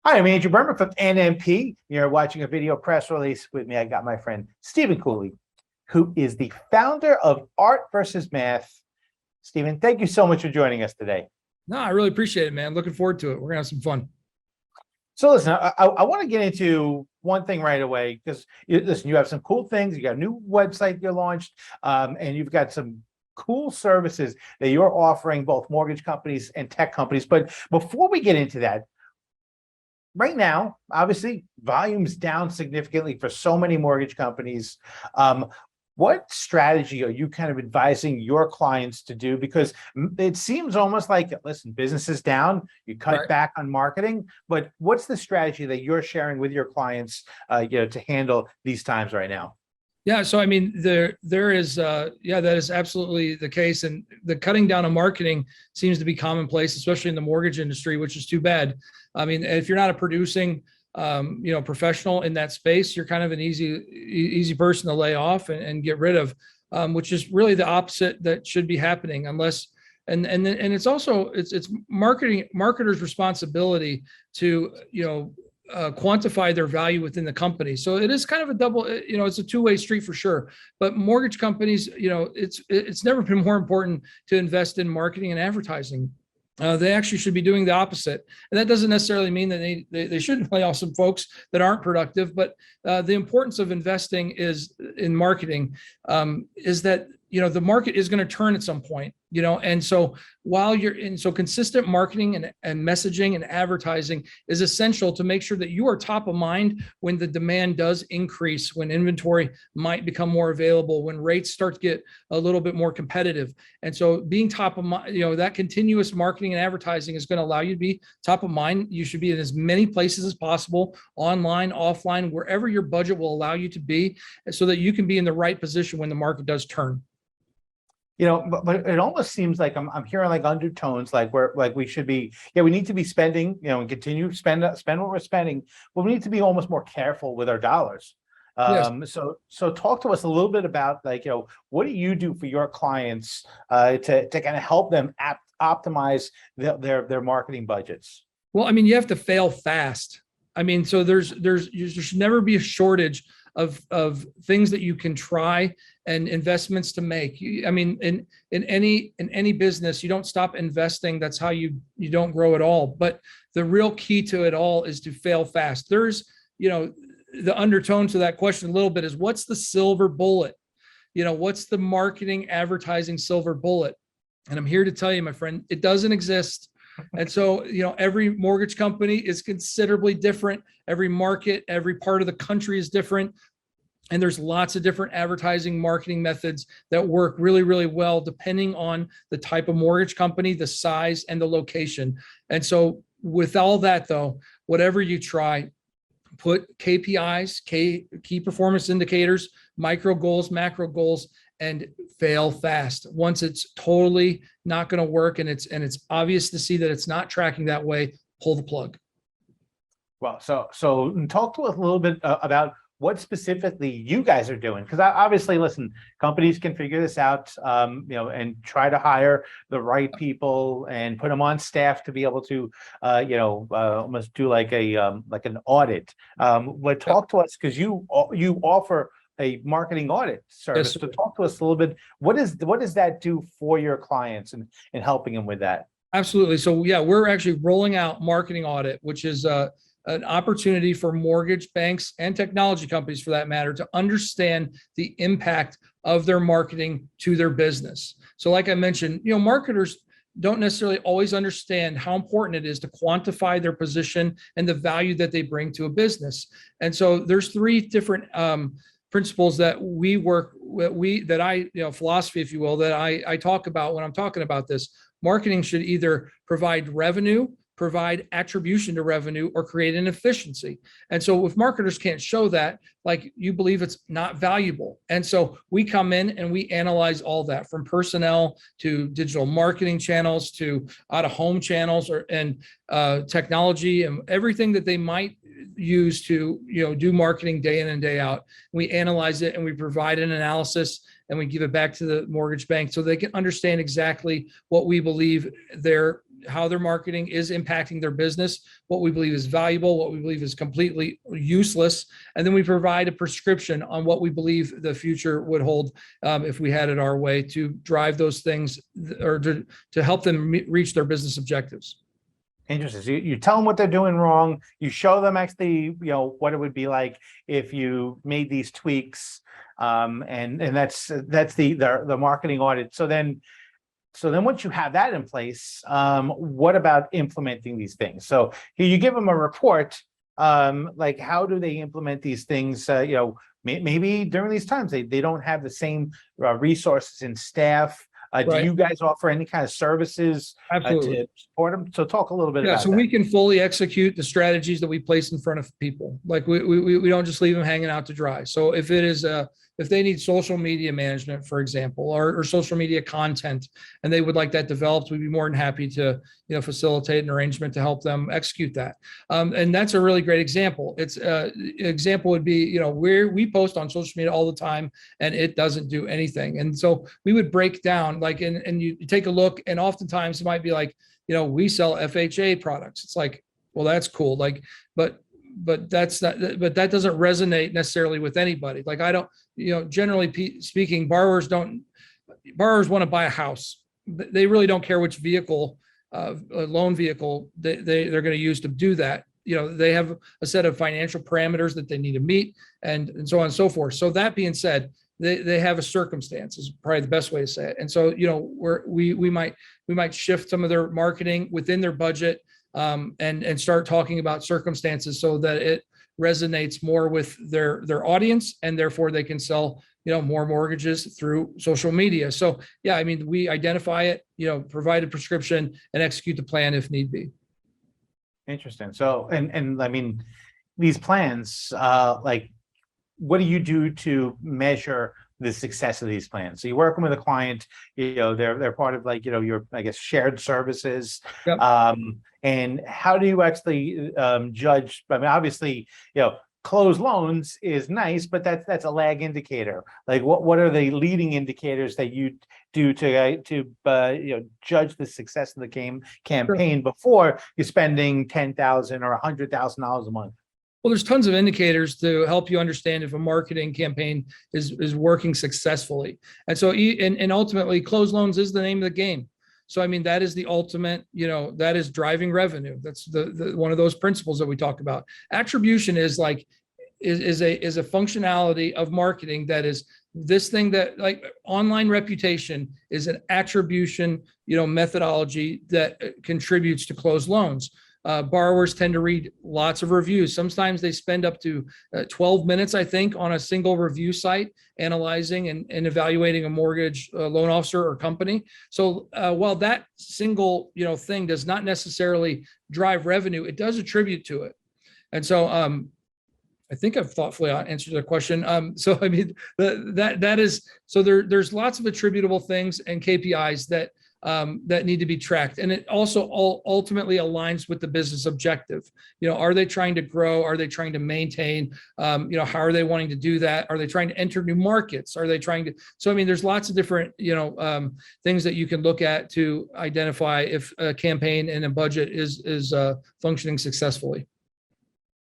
Hi, I'm Andrew Berman from NMP. You're watching a video press release with me. I got my friend Stephen Cooley, who is the founder of Art versus Math. Stephen, thank you so much for joining us today. No, I really appreciate it, man. Looking forward to it. We're gonna have some fun. So listen, I want to get into one thing right away because listen, you have some cool things. You got a new website you launched, and you've got some cool services that you're offering both mortgage companies and tech companies. But before we get into that, right now, obviously, volume's down significantly for so many mortgage companies. What strategy are you kind of advising your clients to do? Because it seems almost like, listen, business is down, you cut Right. back on marketing, but what's the strategy that you're sharing with your clients, to handle these times right now? Yeah. So I mean, there is yeah, that is absolutely the case. And the cutting down on marketing seems to be commonplace, especially in the mortgage industry, which is too bad. I mean, if you're not a producing professional in that space, you're kind of an easy person to lay off and get rid of, which is really the opposite that should be happening unless and it's also it's marketers' responsibility to quantify their value within the company. So it is kind of a double, it's a two-way street for sure. But mortgage companies, it's never been more important to invest in marketing and advertising. They actually should be doing the opposite, and that doesn't necessarily mean that they shouldn't lay off some folks that aren't productive. But the importance of investing is in marketing is that the market is going to turn at some point. And so while you're in, so consistent marketing and messaging and advertising is essential to make sure that you are top of mind when the demand does increase, when inventory might become more available, when rates start to get a little bit more competitive. And so being top of mind, that continuous marketing and advertising is going to allow you to be top of mind. You should be in as many places as possible, online, offline, wherever your budget will allow you to be, so that you can be in the right position when the market does turn. But it almost seems like I'm hearing like undertones, like we should be, we need to be spending, and continue to spend what we're spending, but we need to be almost more careful with our dollars. Yes. So talk to us a little bit about what do you do for your clients to kind of help them optimize their marketing budgets? Well, I mean, you have to fail fast. I mean, so there should never be a shortage of things that you can try and investments to make. I mean, in any business, you don't stop investing. That's how you don't grow at all. But the real key to it all is to fail fast. There's, the undertone to that question a little bit is, what's the silver bullet? What's the marketing advertising silver bullet? And I'm here to tell you, my friend, it doesn't exist. And so, every mortgage company is considerably different. Every market, every part of the country is different. And there's lots of different advertising marketing methods that work really, really well, depending on the type of mortgage company, the size, and the location. And so with all that, though, whatever you try, put KPIs, key performance indicators, micro goals, macro goals, and fail fast. Once it's totally not going to work and it's obvious to see that it's not tracking that way, pull the plug. Well, so talk to us a little bit about what specifically you guys are doing, because obviously, listen, companies can figure this out, and try to hire the right people and put them on staff to be able to, almost do like an audit. But talk to us, because you offer a marketing audit service. Yes. So talk to us a little bit. What does that do for your clients and helping them with that? Absolutely. So yeah, we're actually rolling out marketing audit, which is an opportunity for mortgage banks and technology companies, for that matter, to understand the impact of their marketing to their business. So like I mentioned, marketers don't necessarily always understand how important it is to quantify their position and the value that they bring to a business. And so there's three different principles that philosophy, if you will, that I talk about when I'm talking about this. Marketing should either provide revenue, provide attribution to revenue, or create an efficiency. And so if marketers can't show that, like, you believe it's not valuable. And so we come in and we analyze all that, from personnel to digital marketing channels to out of home channels and technology and everything that they might use to do marketing day in and day out. We analyze it and we provide an analysis and we give it back to the mortgage bank so they can understand exactly what we believe their how their marketing is impacting their business, what we believe is valuable, what we believe is completely useless. And then we provide a prescription on what we believe the future would hold if we had it our way to drive those things or to help them reach their business objectives. Interesting. So you tell them what they're doing wrong. You show them actually, what it would be like if you made these tweaks. And that's the marketing audit. So then once you have that in place, what about implementing these things? So here you give them a report. Like how do they implement these things? Maybe during these times they don't have the same resources and staff. Do Right. you guys offer any kind of services Absolutely. to support them? So talk a little bit Yeah, about so that. we can fully execute the strategies that we place in front of people. Like we don't just leave them hanging out to dry. So if it is if they need social media management, for example, or social media content, and they would like that developed, we'd be more than happy to facilitate an arrangement to help them execute that. And that's a really great example. It's example would be where we post on social media all the time, and it doesn't do anything. And so we would break down and you take a look, and oftentimes it might be like, we sell FHA products. It's like, well, that's cool. But that's not, but that doesn't resonate necessarily with anybody. Like I don't, generally speaking, borrowers want to buy a house. They really don't care which vehicle, loan vehicle they're going to use to do that. They have a set of financial parameters that they need to meet and so on and so forth. So that being said, they have a circumstance is probably the best way to say it. And so, we might shift some of their marketing within their budget and start talking about circumstances so that it resonates more with their audience, and therefore they can sell more mortgages through social media. So yeah, I mean, we identify it, provide a prescription and execute the plan if need be. Interesting. So and I mean, these plans, what do you do to measure the success of these plans? So you're working with a client, they're part of your, I guess, shared services. Yep. And how do you actually judge? I mean, obviously, closed loans is nice, but that's a lag indicator. Like what are the leading indicators that you do to judge the success of the campaign before you're spending $10,000 or $100,000 a month? Well, there's tons of indicators to help you understand if a marketing campaign is working successfully. And so, and ultimately, closed loans is the name of the game. So, I mean, that is the ultimate, that is driving revenue. That's the one of those principles that we talk about. Attribution is a functionality of marketing that is this thing that, like, online reputation is an attribution, methodology that contributes to closed loans. Borrowers tend to read lots of reviews. Sometimes they spend up to 12 minutes, I think, on a single review site, analyzing and evaluating a mortgage loan officer or company. So while that single, thing does not necessarily drive revenue, it does attribute to it. And so I think I've thoughtfully answered the question. So I mean, that is, so there's lots of attributable things and KPIs that need to be tracked. And it also ultimately aligns with the business objective. Are they trying to grow? Are they trying to maintain? How are they wanting to do that? Are they trying to enter new markets? Are they trying to? So, I mean, there's lots of different, things that you can look at to identify if a campaign and a budget is functioning successfully.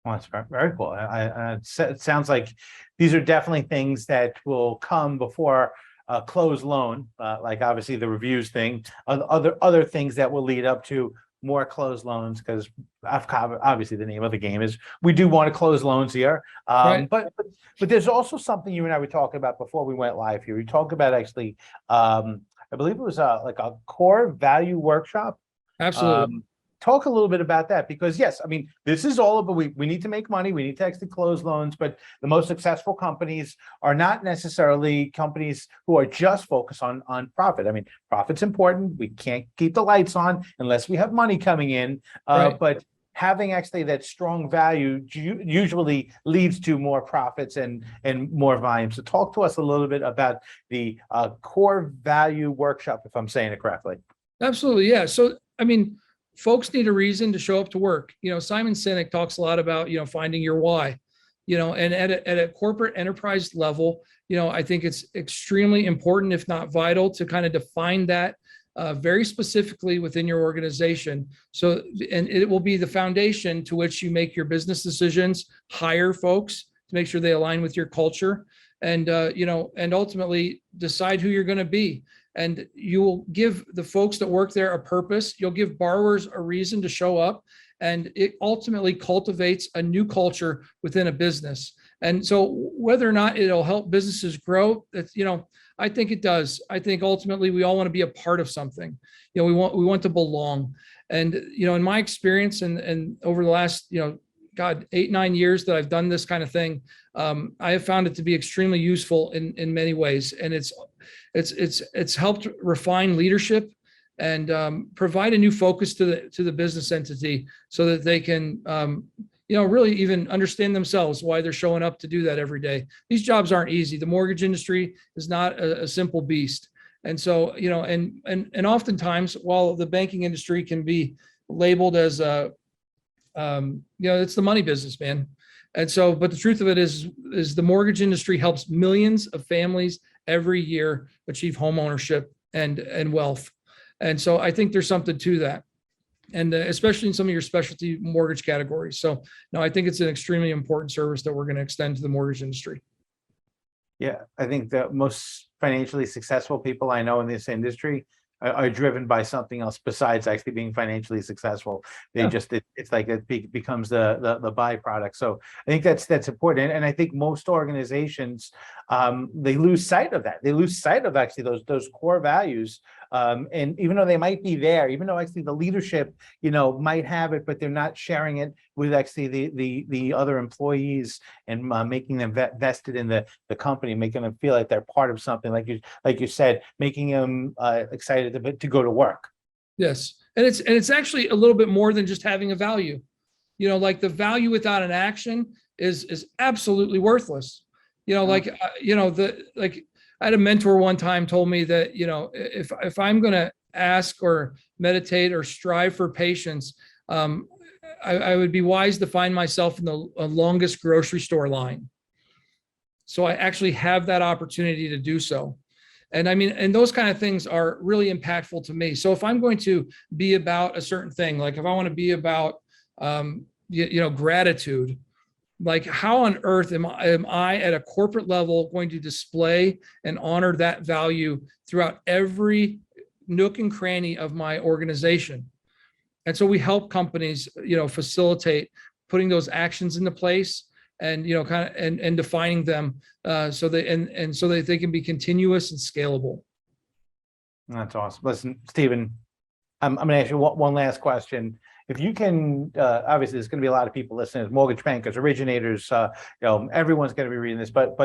Well, that's very cool. It sounds like these are definitely things that will come before a closed loan, like obviously the reviews thing, other things that will lead up to more closed loans, because obviously the name of the game is we do want to close loans here. Right. But there's also something you and I were talking about before we went live here. We talked about actually, I believe it was like a core value workshop. Absolutely. Talk a little bit about that, because yes, I mean, this is all about, we need to make money, we need to actually close loans, but the most successful companies are not necessarily companies who are just focused on profit. I mean, profit's important. We can't keep the lights on unless we have money coming in. Right. But having actually that strong value usually leads to more profits and more volume. So talk to us a little bit about the core value workshop, if I'm saying it correctly. Absolutely. Yeah. So, I mean, folks need a reason to show up to work. Simon Sinek talks a lot about, finding your why, and at a corporate enterprise level, I think it's extremely important, if not vital, to kind of define that very specifically within your organization. So, and it will be the foundation to which you make your business decisions, hire folks to make sure they align with your culture, and and ultimately decide who you're going to be. And you will give the folks that work there a purpose. You'll give borrowers a reason to show up, and it ultimately cultivates a new culture within a business. And so whether or not it'll help businesses grow, that's, I think it does. I think ultimately we all want to be a part of something. We want to belong. And, in my experience and over the last, 8-9 years that I've done this kind of thing, I have found it to be extremely useful in many ways. And it's helped refine leadership and provide a new focus to the business entity so that they can, really even understand themselves why they're showing up to do that every day. These jobs aren't easy. The mortgage industry is not a simple beast. And so, and oftentimes while the banking industry can be labeled as it's the money business, man. And so, but the truth of it is the mortgage industry helps millions of families every year achieve home ownership and wealth. And so I think there's something to that. And especially in some of your specialty mortgage categories. So no, I think it's an extremely important service that we're going to extend to the mortgage industry. Yeah, I think that most financially successful people I know in this industry are driven by something else besides actually being financially successful. They just, it's like it becomes the byproduct. So I think that's important. And I think most organizations, they lose sight of that. They lose sight of actually those core values. And even though they might be there, even though actually the leadership, might have it, but they're not sharing it with actually the other employees and making them vested in the company, making them feel like they're part of something, like you said, making them excited to go to work. Yes, and it's actually a little bit more than just having a value. Like the value without an action is absolutely worthless. I had a mentor one time told me that, if I'm going to ask or meditate or strive for patience, I would be wise to find myself in the longest grocery store line. So I actually have that opportunity to do so. And I mean, and those kind of things are really impactful to me. So if I'm going to be about a certain thing, like if I want to be about, gratitude, like how on earth am I at a corporate level going to display and honor that value throughout every nook and cranny of my organization? And so we help companies, facilitate putting those actions into place and, kind of, and defining them so that they can be continuous and scalable. That's awesome. Listen, Stephen, I'm going to ask you one last question. If you can, obviously there's going to be a lot of people listening, mortgage bankers, originators, everyone's going to be reading this, but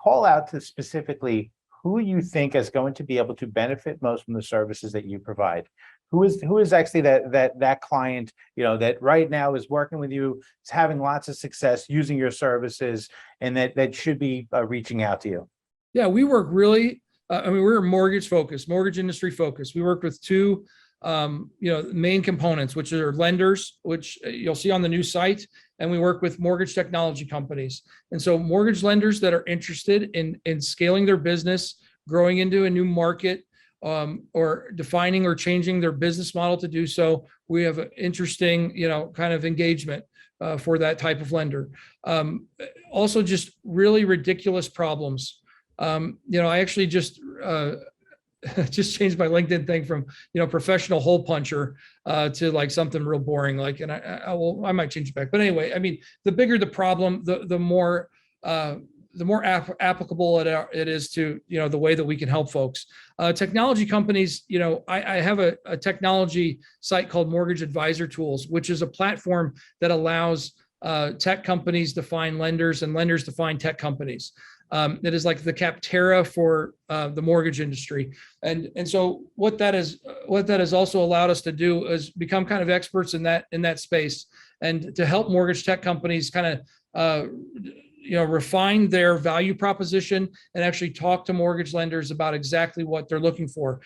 call out to specifically who you think is going to be able to benefit most from the services that you provide. Who is actually that client, that right now is working with you, is having lots of success using your services, and that should be reaching out to you? Yeah, we work really, we're mortgage focused, mortgage industry focused. We work with two main components, which are lenders, which you'll see on the new site, and we work with mortgage technology companies. And so mortgage lenders that are interested in scaling their business, growing into a new market, or defining or changing their business model to do so, we have an interesting, kind of engagement for that type of lender. Also, just really ridiculous problems. I actually just changed my LinkedIn thing from, professional hole puncher to like something real boring. Like, and I might change it back. But anyway, I mean, the bigger the problem, the more applicable it is to, the way that we can help folks. Technology companies, I have a technology site called Mortgage Advisor Tools, which is a platform that allows tech companies to find lenders and lenders to find tech companies. It is like the Capterra for the mortgage industry. And so what that has also allowed us to do is become kind of experts in that space, and to help mortgage tech companies kind of refine their value proposition and actually talk to mortgage lenders about exactly what they're looking for.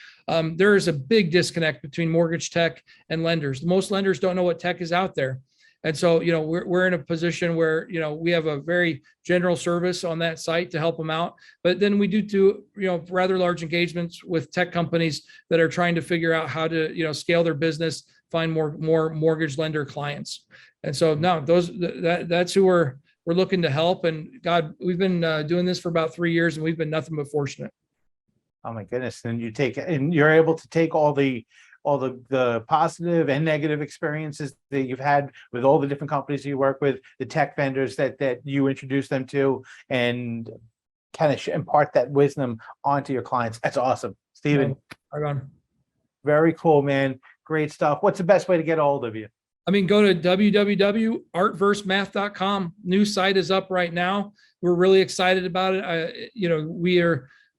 There is a big disconnect between mortgage tech and lenders. Most lenders don't know what tech is out there. And so, we're in a position where, we have a very general service on that site to help them out. But then we do, rather large engagements with tech companies that are trying to figure out how to, scale their business, find more mortgage lender clients. And so now that's who we're looking to help. And God, we've been doing this for about 3 years, and we've been nothing but fortunate. Oh my goodness. And you're able to take all the positive and negative experiences that you've had with all the different companies you work with, the tech vendors that you introduce them to, and kind of impart that wisdom onto your clients. That's awesome. Stephen. Right on. Very cool, man. Great stuff. What's the best way to get a hold of you? Go to www.artversemath.com. New site is up right now. We're really excited about it.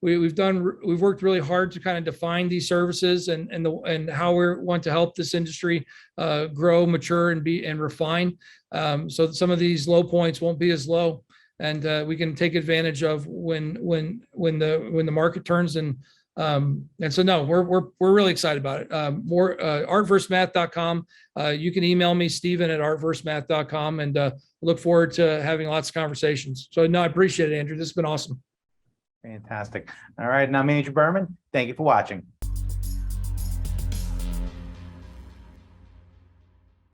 We've worked really hard to kind of define these services and how we want to help this industry grow, mature, and refine. So some of these low points won't be as low, and we can take advantage of when the market turns. And so no, we're really excited about it. More artversemath.com. You can email me, Stephen@artversemath.com, and look forward to having lots of conversations. So no, I appreciate it, Andrew. This has been awesome. Fantastic. All right. Now, Manager Berman, thank you for watching.